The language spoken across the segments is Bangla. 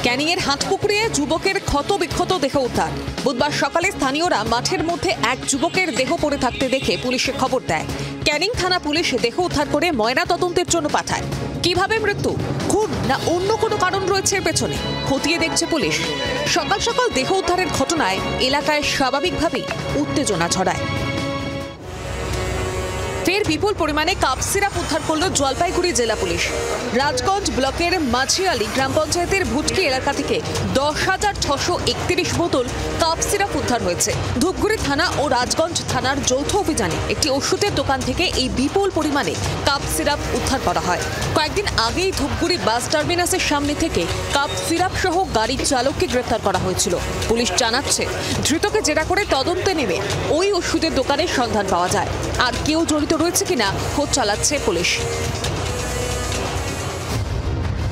ক্যানিংয়ের হাটপুকুরে যুবকের ক্ষত বিক্ষত দেহ উদ্ধার। বুধবার সকালে স্থানীয়রা মাঠের মধ্যে এক যুবকের দেহ পড়ে থাকতে দেখে পুলিশে খবর দেয়। ক্যানিং থানা পুলিশ দেহ উদ্ধার করে ময়না তদন্তের জন্য পাঠায়। কিভাবে মৃত্যু, খুন না অন্য কোনো কারণ রয়েছে এর পেছনে খতিয়ে দেখছে পুলিশ। সকাল সকাল দেহ উদ্ধারের ঘটনায় এলাকায় স্বাভাবিকভাবেই উত্তেজনা ছড়ায়। ফের বিপুল পরিমাণে কাপ সিরাপ উদ্ধার করল জলপাইগুড়ি জেলা পুলিশ। রাজগঞ্জ ব্লকের মাঝিয়ালি গ্রাম পঞ্চায়েতের ভুটকি এলাকা থেকে 10,631 বোতল কাপ সিরাপ উদ্ধার হয়েছে। ধূপগুড়ি থানা ও রাজগঞ্জ থানার যৌথ অভিযানে একটি ওষুধের দোকান থেকে এই বিপুল পরিমাণে কাপ সিরাপ উদ্ধার করা হয়। কয়েকদিন আগেই ধূপগুড়ি বাস টার্মিনাসের সামনে থেকে কাপ সিরাপ সহ গাড়ির চালককে গ্রেফতার করা হয়েছিল। পুলিশ জানাচ্ছে, ধৃতকে জেরা করে তদন্তে নেমে ওই ওষুধের দোকানের সন্ধান পাওয়া যায়। আর কেউ জড়িত রয়েছে কিনা খোঁজ চালাচ্ছে পুলিশ।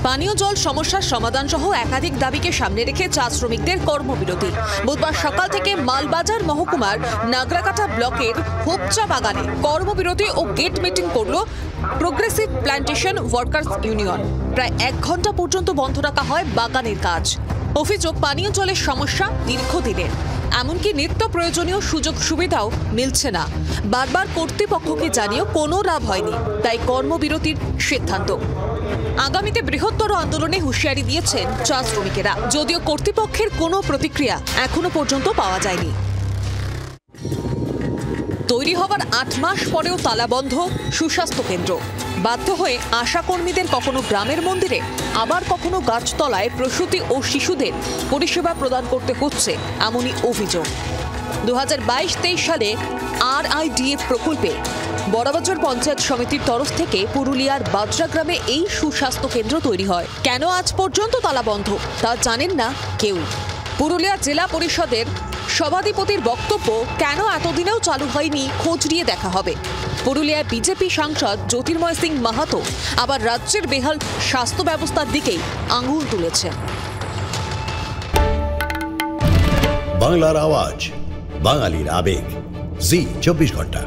পানীয় জল সমস্যার সমাধান সহ একাধিক দাবিকে সামনে রেখে চা শ্রমিকদের কর্মবিরতি। বুধবার সকাল থেকে মালবাজার মহকুমার নাগরাকাটা ব্লকের হোপচা বাগানে কর্মবিরতি ও গেট মিটিং করল প্রোগ্রেসিভ প্ল্যান্টেশন ওয়ার্কার্স ইউনিয়ন। প্রায় 1 ঘন্টা পর্যন্ত বন্ধ রাখা হয় বাগানের কাজ। অভিযোগ, পানীয় জলের সমস্যা দীর্ঘদিনের, এমনকি নিত্য প্রয়োজনীয় সুযোগ সুবিধাও মিলছে না। বারবার কর্তৃপক্ষকে জানিয়েও কোনো লাভ হয়নি, তাই কর্মবিরতির সিদ্ধান্ত। আগামীতে বৃহত্তর আন্দোলনে হুঁশিয়ারি দিয়েছেন চা শ্রমিকেরা, যদিও কর্তৃপক্ষের কোনো প্রতিক্রিয়া এখনো পর্যন্ত পাওয়া যায়নি। তৈরি হবার 8 মাস পরেও তালাবন্ধ সুস্বাস্থ্য কেন্দ্র। বাধ্য হয়ে আশাকর্মীদের কখনো গ্রামের মন্দিরে, আবার কখনো গাছতলায় প্রসূতি ও শিশুদের পরিষেবা প্রদান করতে হচ্ছে, এমনই অভিযোগ। 2022-23 সালে RIDF প্রকল্পে বড়বাজার পঞ্চায়েত সমিতির তরফ থেকে পুরুলিয়ার বাজরা গ্রামে এই সুস্বাস্থ্য কেন্দ্র তৈরি হয়। কেন আজ পর্যন্ত তালাবন্ধ তা জানেন না কেউ। পুরুলিয়া জেলা পরিষদের সভাধিপতির বক্তব্য, কেন এতদিনেও চালু হয়নি খোঁজ নিয়ে দেখা হবে। পুরুলিয়ার বিজেপি সাংসদ জ্যোতির্ময় সিং মাহাতো আবার রাজ্যের বেহাল স্বাস্থ্য ব্যবস্থার দিকেই আঙুল তুলেছেন। বাংলার আওয়াজ, বাঙালির আবেগ, জি 24 ঘন্টা।